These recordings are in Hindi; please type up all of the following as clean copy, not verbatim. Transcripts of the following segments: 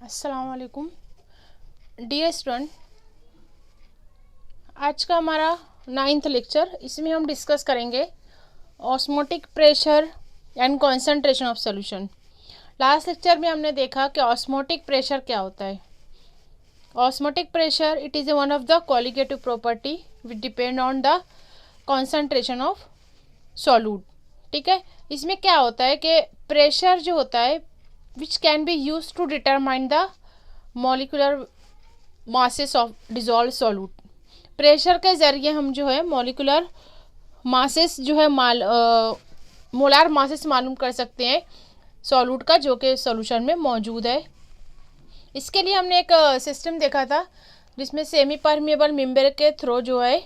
अस्सलाम वालेकुम डियर स्टूडेंट। आज का हमारा 9th लेक्चर, इसमें हम डिस्कस करेंगे osmotic pressure and concentration of solution. Last lecture में हमने देखा कि ऑस्मोटिक प्रेशर क्या होता है। Osmotic pressure it is one of the qualitative property which depend on the concentration of solute. ठीक है, इसमें क्या होता है कि प्रेशर जो होता है which can be used to determine the molecular masses of dissolved solute। Pressure के ज़रिए हम जो है मॉलिकुलर मासेस जो है मोलार मासेस मालूम कर सकते हैं सॉल्यूट का, जो कि सॉल्यूशन में मौजूद है। इसके लिए हमने एक सिस्टम देखा था जिसमें सेमी परमिएबल मेम्ब्रेन के थ्रू जो है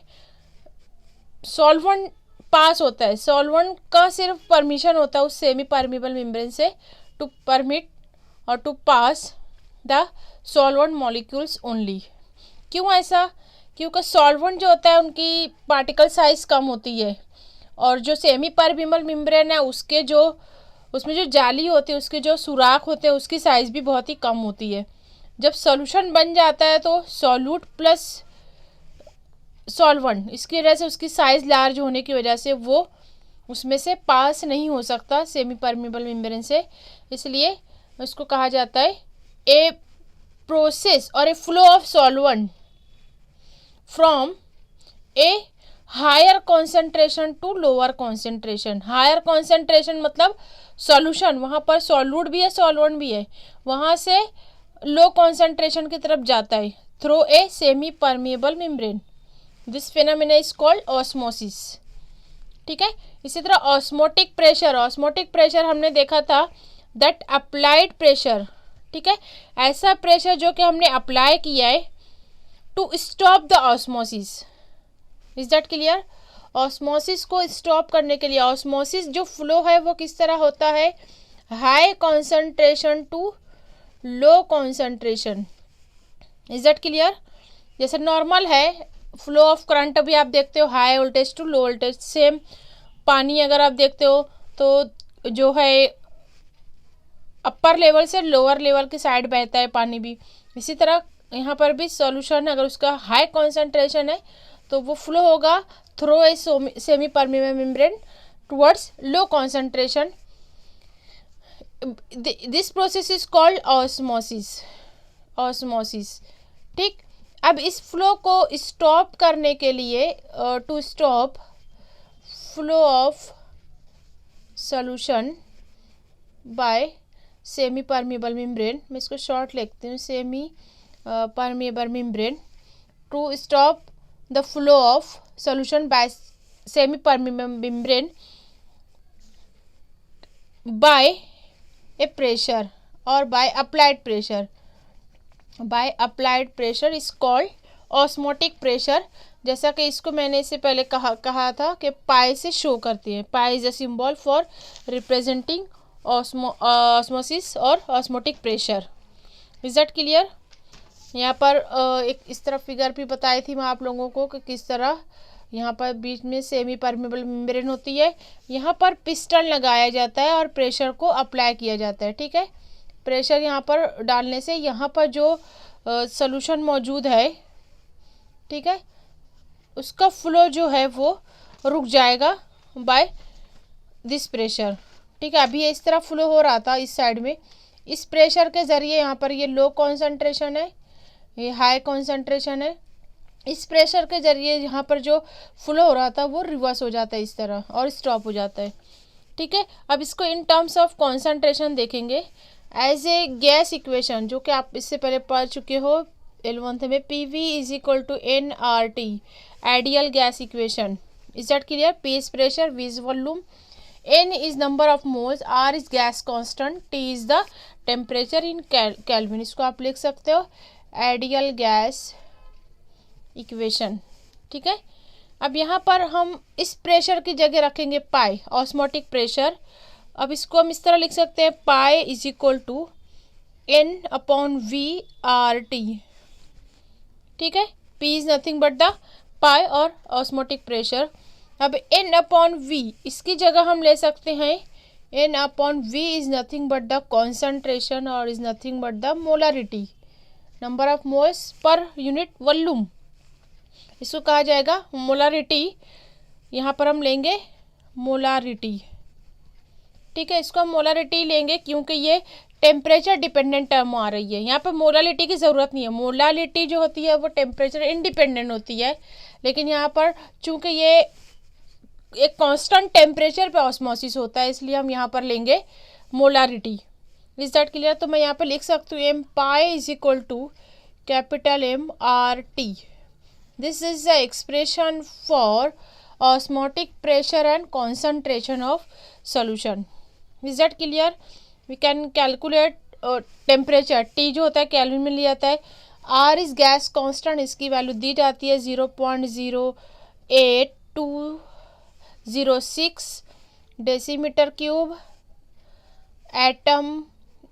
सॉल्वेंट पास होता है। सॉल्वेंट का सिर्फ परमिशन होता है उस सेमी परमिएबल मेम्ब्रेन से to permit or to pass the solvent molecules only। क्यों ऐसा? क्योंकि सॉल्वेंट जो होता है उनकी पार्टिकल साइज कम होती है, और जो सेमी परमिएबल मेम्ब्रेन है उसके जो उसमें जो जाली होती है, उसके जो सुराख होते हैं, उसकी साइज़ भी बहुत ही कम होती है। जब सॉल्यूशन बन जाता है तो सॉल्यूट प्लस सॉल्वेंट, इसकी वजह से उसकी साइज़ लार्ज होने की वजह से वो उसमें से पास नहीं हो सकता सेमी परमिएबल मेम्ब्रेन से। इसलिए इसको कहा जाता है ए प्रोसेस और a flow of solvent from a higher concentration to lower concentration. Higher concentration मतलब सॉल्यूशन, वहाँ पर सॉल्यूट भी है सॉल्वेंट भी है, वहाँ से लो कॉन्सेंट्रेशन की तरफ जाता है through a semi permeable membrane. This phenomena is called osmosis. ठीक है, इसी तरह ऑस्मोटिक प्रेशर। ऑस्मोटिक प्रेशर हमने देखा था दैट अप्लाइड प्रेशर। ठीक है, ऐसा प्रेशर जो कि हमने अप्लाई किया है to stop the osmosis. Is that clear? Osmosis को स्टॉप करने के लिए, ऑस्मोसिस जो फ्लो है वो किस तरह होता है? High concentration to low concentration. Is that clear? जैसे नॉर्मल है फ्लो ऑफ करंट, अभी आप देखते हो high voltage to low voltage. Same पानी अगर आप देखते हो तो जो है अपर लेवल से लोअर लेवल की साइड बहता है पानी भी। इसी तरह यहाँ पर भी सॉल्यूशन अगर उसका हाई कॉन्सेंट्रेशन है तो वो फ्लो होगा through a semi permeable membrane towards low concentration. This process is called osmosis. Osmosis. ठीक, अब इस फ्लो को स्टॉप करने के लिए to stop flow of solution by semi permeable membrane, मैं इसको शॉर्ट लिखती हूँ, semi permeable membrane, to stop the flow of solution by semi permeable membrane by a pressure और by applied pressure. By applied pressure is called osmotic pressure. जैसा कि इसको मैंने इससे पहले कहा था कि पाई से शो करती है। Pi is a symbol for representing osmosis और osmotic pressure. Is that clear? यहाँ पर एक इस तरह फिगर भी बताई थी मैं आप लोगों को कि किस तरह यहाँ पर बीच में सेमी परमिएबल मेम्ब्रेन होती है, यहाँ पर पिस्टन लगाया जाता है और प्रेशर को अप्लाई किया जाता है। ठीक है, प्रेशर यहाँ पर डालने से यहाँ पर जो सॉल्यूशन मौजूद है, ठीक है, उसका फ्लो जो है वो रुक जाएगा बाय दिस प्रेशर। ठीक है, अभी ये इस तरह फ्लो हो रहा था इस साइड में, इस प्रेशर के ज़रिए यहाँ पर ये लो कॉन्सेंट्रेशन है, ये हाई कॉन्सेंट्रेशन है, इस प्रेशर के ज़रिए यहाँ पर जो फ्लो हो रहा था वो रिवर्स हो जाता है इस तरह और स्टॉप हो जाता है। ठीक है, अब इसको इन टर्म्स ऑफ कॉन्सेंट्रेशन देखेंगे एज ए गैस इक्वेशन, जो कि आप इससे पहले पढ़ चुके हो 11th में। PV is equal to nRT, ideal gas equation. Is that clear? P is pressure, V is volume, N is number of moles, R is gas constant, T is the temperature in kelvin. इसको आप लिख सकते हो आइडियल गैस इक्वेशन। ठीक है, अब यहाँ पर हम इस प्रेशर की जगह रखेंगे पाई, ऑस्मोटिक प्रेशर। अब इसको हम इस तरह लिख सकते हैं pi is equal to N/V/RT। ठीक है, P is nothing but the pi और ऑस्मोटिक प्रेशर। अब N/V इसकी जगह हम ले सकते हैं N upon V is nothing but the concentration or is nothing but the molarity, number of moles per unit volume, इसको कहा जाएगा मोलारिटी। यहाँ पर हम लेंगे मोलारिटी, ठीक है, इसको हम मोलारिटी लेंगे क्योंकि ये टेम्परेचर डिपेंडेंट टर्म आ रही है। यहाँ पर मोलारिटी की ज़रूरत नहीं है, मोलारिटी जो होती है वो टेम्परेचर इंडिपेंडेंट होती है, लेकिन यहाँ पर चूंकि ये एक कांस्टेंट टेम्परेचर पे ऑस्मोसिस होता है इसलिए हम यहाँ पर लेंगे मोलारिटी। Is that clear? तो मैं यहाँ पर लिख सकती हूँ M pi is equal to capital M R T. This is the expression for osmotic pressure and concentration of solution. Is that clear? We can calculate temperature, T जो होता है केल्विन में लिया जाता है, आर इज गैस कांस्टेंट, इसकी वैल्यू दी जाती है 0.08206 decimetre cube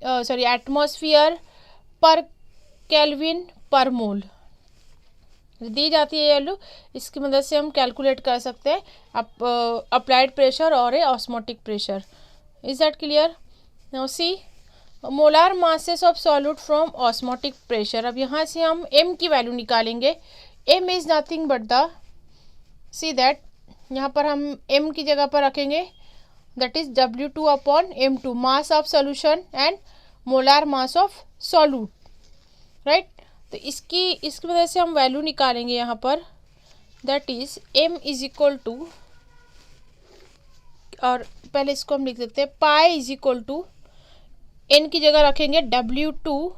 atmosphere per kelvin per mole दी जाती है वैल्यू। इसकी मदद से हम कैलकुलेट कर सकते हैं अप्लाइड प्रेशर और a osmotic pressure. Is that clear? Now see molar masses of solute from osmotic pressure. अब यहाँ से हम m की वैल्यू निकालेंगे। m is nothing but the, see that यहाँ पर हम m की जगह पर रखेंगे, that is W2 upon M2, mass of solution and molar mass of solute, right. तो इसकी वजह से हम वैल्यू निकालेंगे यहाँ पर, दैट इज m इज इक्वल टू, और पहले इसको हम लिख देते हैं pi is equal to, n की जगह रखेंगे W2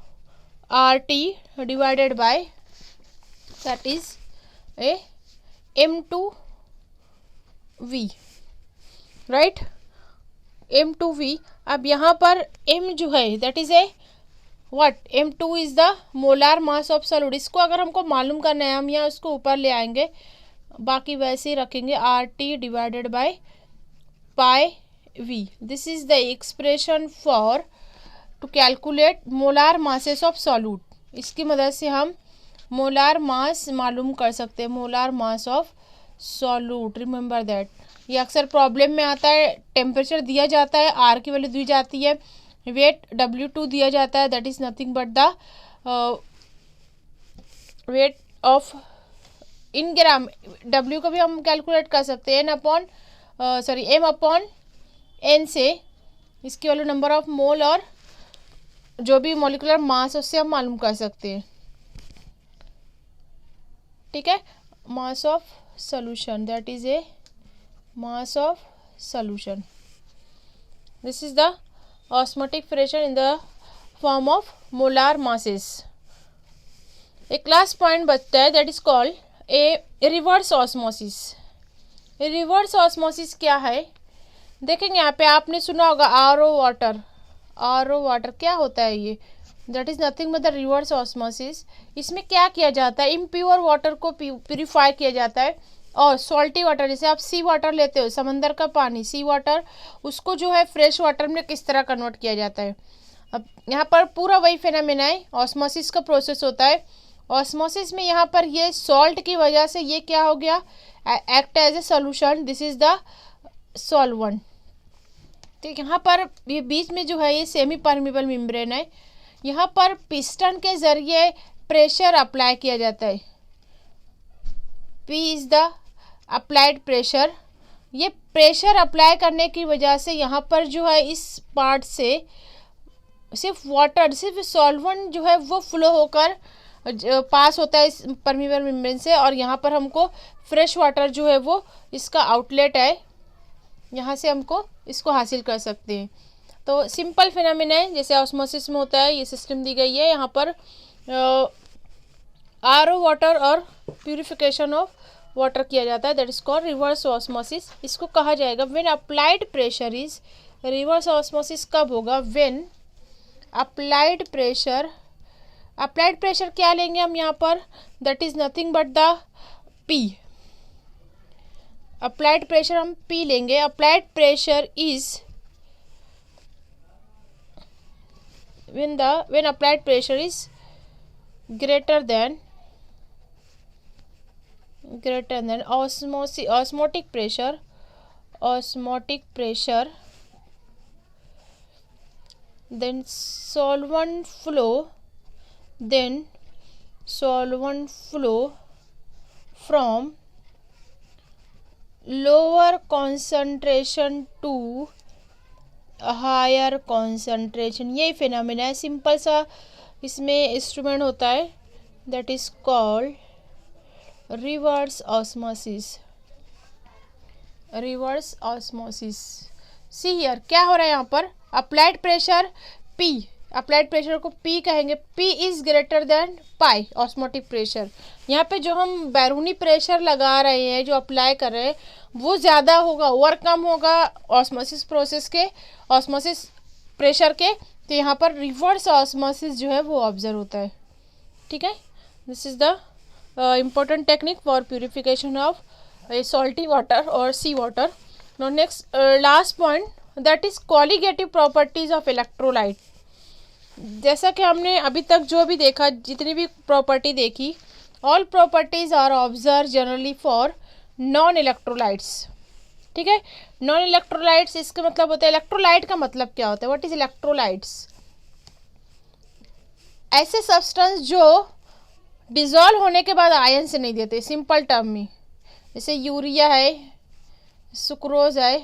RT divided by that is a M2V, right, M2V। अब यहाँ पर m जो है that is a what, M2 is the molar mass of solute. इसको अगर हमको मालूम करना है हम यहाँ उसको ऊपर ले आएंगे, बाकी वैसे ही रखेंगे RT divided by pi V। This is the expression for to calculate molar masses of solute. इसकी मदद से हम मोलार मास मालूम कर सकते हैं, molar mass of solute. Remember that, ये अक्सर प्रॉब्लम में आता है। टेम्परेचर दिया जाता है, R की वैल्यू दी जाती है, वेट W2 दिया जाता है, that is nothing but the weight of in gram. W को भी हम कैलकुलेट कर सकते हैं m अपॉन n से, इसकी वैल्यू नंबर ऑफ मोल और जो भी मॉलिक्यूलर मास उससे हम मालूम कर सकते हैं, ठीक है। मास of solution, that is A mass of solution. This is the osmotic pressure in the form of molar masses. एक लास्ट पॉइंट बचता है, that is called a reverse osmosis. Reverse osmosis क्या है देखेंगे। यहाँ पे आपने सुना होगा RO वाटर, RO वाटर क्या होता है ये, that is nothing but the reverse osmosis. इसमें क्या किया जाता है, इम्प्योर वाटर को प्यूरिफाई किया जाता है, और सॉल्टी वाटर, जैसे आप सी वाटर लेते हो, समंदर का पानी, सी वाटर, उसको जो है फ्रेश वाटर में किस तरह कन्वर्ट किया जाता है। अब यहाँ पर पूरा वही फिनोमेना है, ऑस्मोसिस का प्रोसेस होता है। ऑस्मोसिस में यहाँ पर ये सॉल्ट की वजह से ये क्या हो गया, act as a solution, this is the solvent. तो यहाँ पर ये बीच में जो है ये सेमी परमिबल मेम्ब्रेन है, यहाँ पर पिस्टन के जरिए प्रेशर अप्लाई किया जाता है। P is the applied pressure. ये प्रेशर अप्लाई करने की वजह से यहाँ पर जो है इस पार्ट से सिर्फ वाटर, सिर्फ सॉल्वेंट जो है वो फ्लो होकर पास होता है इस परमिबल मेम्ब्रेन से, और यहाँ पर हमको फ्रेश वाटर जो है वो इसका आउटलेट है, यहाँ से हमको इसको हासिल कर सकते हैं। तो सिंपल फिनोमेना है, जैसे ऑस्मोसिस में होता है, ये सिस्टम दी गई है। यहाँ पर RO वाटर और प्यूरिफिकेशन ऑफ वाटर किया जाता है, that is called reverse osmosis. इसको कहा जाएगा when applied pressure is, reverse osmosis कब होगा, व्हेन अप्लाइड प्रेशर क्या लेंगे हम यहाँ पर, दैट is nothing but the P। Applied pressure हम P लेंगे। Applied pressure is when applied pressure is greater than osmotic pressure then solvent flow from lower concentration to higher concentration, यही फिनोमिना है। सिंपल सा इसमें इंस्ट्रूमेंट होता है, that is called reverse osmosis. Reverse osmosis. See here क्या हो रहा है यहाँ पर, applied pressure P, applied pressure को P कहेंगे, P is greater than pi osmotic pressure. यहाँ पे जो हम बैरूनी प्रेशर लगा रहे हैं, जो अप्लाई कर रहे हैं, वो ज़्यादा होगा, और कम होगा ऑस्मोसिस प्रोसेस के, ऑस्मोसिस प्रेशर के। तो यहाँ पर रिवर्स ऑस्मोसिस जो है वो ऑब्जर्व होता है। ठीक है, this is the important technique for purification of salty water or sea water. Now next last point, that is colligative properties of electrolyte. जैसा कि हमने अभी तक जो भी देखा, जितनी भी प्रॉपर्टी देखी, all properties are observed generally for non electrolytes. ठीक है, नॉन इलेक्ट्रोलाइट्स इसका मतलब होता है, इलेक्ट्रोलाइट का मतलब क्या होता है, व्हाट इज इलेक्ट्रोलाइट्स? ऐसे सब्सटेंस जो डिजॉल्व होने के बाद आयन से नहीं देते, सिंपल टर्म में, जैसे यूरिया है, सुक्रोज है,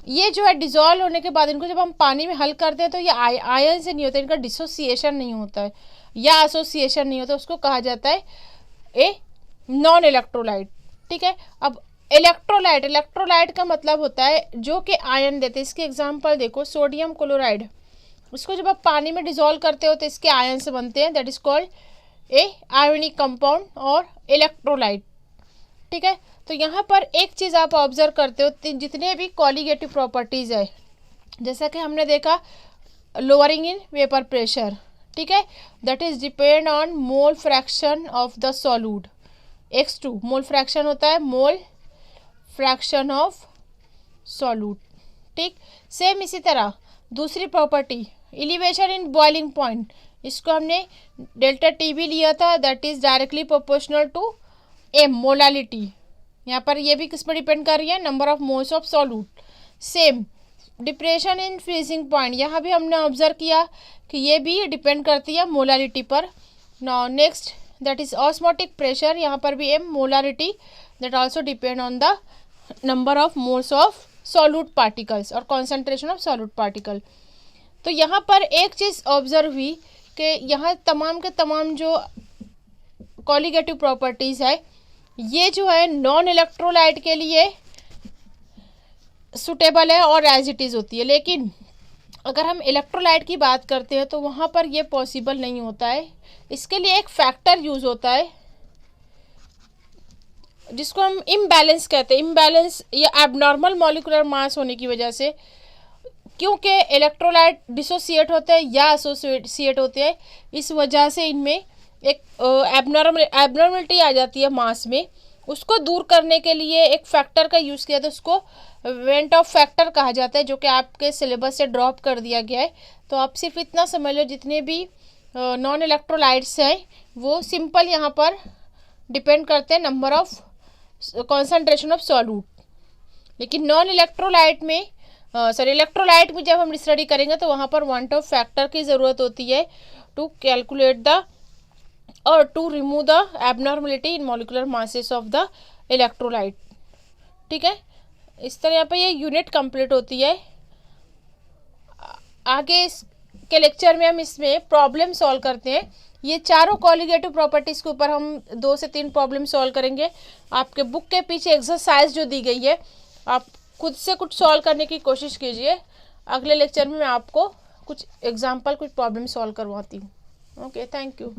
ये जो है डिजॉल्व होने के बाद इनको जब हम पानी में हल करते हैं तो ये आयन से नहीं होता, इनका डिसोसिएशन नहीं होता है या एसोसिएशन नहीं होता, उसको कहा जाता है ए नॉन इलेक्ट्रोलाइट। ठीक है, अब इलेक्ट्रोलाइट, इलेक्ट्रोलाइट का मतलब होता है जो कि आयन देते हैं। इसके एग्जांपल देखो, सोडियम क्लोराइड, उसको जब आप पानी में डिजॉल्व करते हो तो इसके आयन से बनते हैं, that is called a ionic compound और इलेक्ट्रोलाइट। ठीक है, तो यहाँ पर एक चीज़ आप ऑब्जर्व करते हो, जितने भी कॉलिगेटिव प्रॉपर्टीज़ है, जैसा कि हमने देखा लोअरिंग इन वेपर प्रेशर, ठीक है, that is depend on mole fraction of the solute, X2 mole fraction होता है, मोल फ्रैक्शन ऑफ सॉल्यूट। ठीक, सेम इसी तरह दूसरी property elevation in boiling point, इसको हमने डेल्टा टी भी लिया था, that is directly proportional to M molality. यहाँ पर ये भी किस पर डिपेंड कर रही है, number of moles of solute. Same depression in freezing point, यहाँ भी हमने ऑब्जर्व किया कि ये भी डिपेंड करती है मोलालिटी पर। Now next that is osmotic pressure, यहाँ पर भी M molality, that also depend on the number of moles of solute particles और कॉन्सेंट्रेशन ऑफ सॉल्यूट पार्टिकल। तो यहाँ पर एक चीज़ ऑब्जर्व हुई कि यहाँ तमाम के तमाम जो कॉलिगेटिव प्रॉपर्टीज़ है, ये जो है नॉन इलेक्ट्रोलाइट के लिए सुटेबल है और एज इट इज़ होती है, लेकिन अगर हम इलेक्ट्रोलाइट की बात करते हैं तो वहाँ पर ये पॉसिबल नहीं होता है। इसके लिए एक फैक्टर यूज़ होता है जिसको हम इम्बैलेंस कहते हैं, इम्बैलेंस या एबनॉर्मल मॉलिक्यूलर मास होने की वजह से, क्योंकि इलेक्ट्रोलाइट डिसोसिएट होते हैं या एसोसिएट होते हैं, इस वजह से इनमें एक एबनॉर्मलिटी आ जाती है मास में। उसको दूर करने के लिए एक फैक्टर का यूज़ किया, तो उसको वेंट ऑफ फैक्टर कहा जाता है, जो कि आपके सिलेबस से ड्रॉप कर दिया गया है। तो आप सिर्फ इतना समझ लो, जितने भी नॉन इलेक्ट्रोलाइट्स हैं वो सिंपल यहाँ पर डिपेंड करते हैं number of concentration of solute. लेकिन नॉन इलेक्ट्रोलाइट में इलेक्ट्रोलाइट में जब हम स्टडी करेंगे तो वहाँ पर वेंट ऑफ फैक्टर की ज़रूरत होती है टू कैलकुलेट द और to remove the abnormality in molecular masses of the electrolyte. ठीक है, इस तरह यहाँ पे ये यूनिट कंप्लीट होती है। आगे के लेक्चर में हम इसमें प्रॉब्लम सॉल्व करते हैं। ये चारों कॉलिगेटिव प्रॉपर्टीज़ के ऊपर हम 2 से 3 प्रॉब्लम सॉल्व करेंगे। आपके बुक के पीछे एक्सरसाइज जो दी गई है, आप खुद से कुछ सॉल्व करने की कोशिश कीजिए। अगले लेक्चर में मैं आपको कुछ एग्जाम्पल, कुछ प्रॉब्लम सॉल्व करवाती हूँ। Okay, thank you.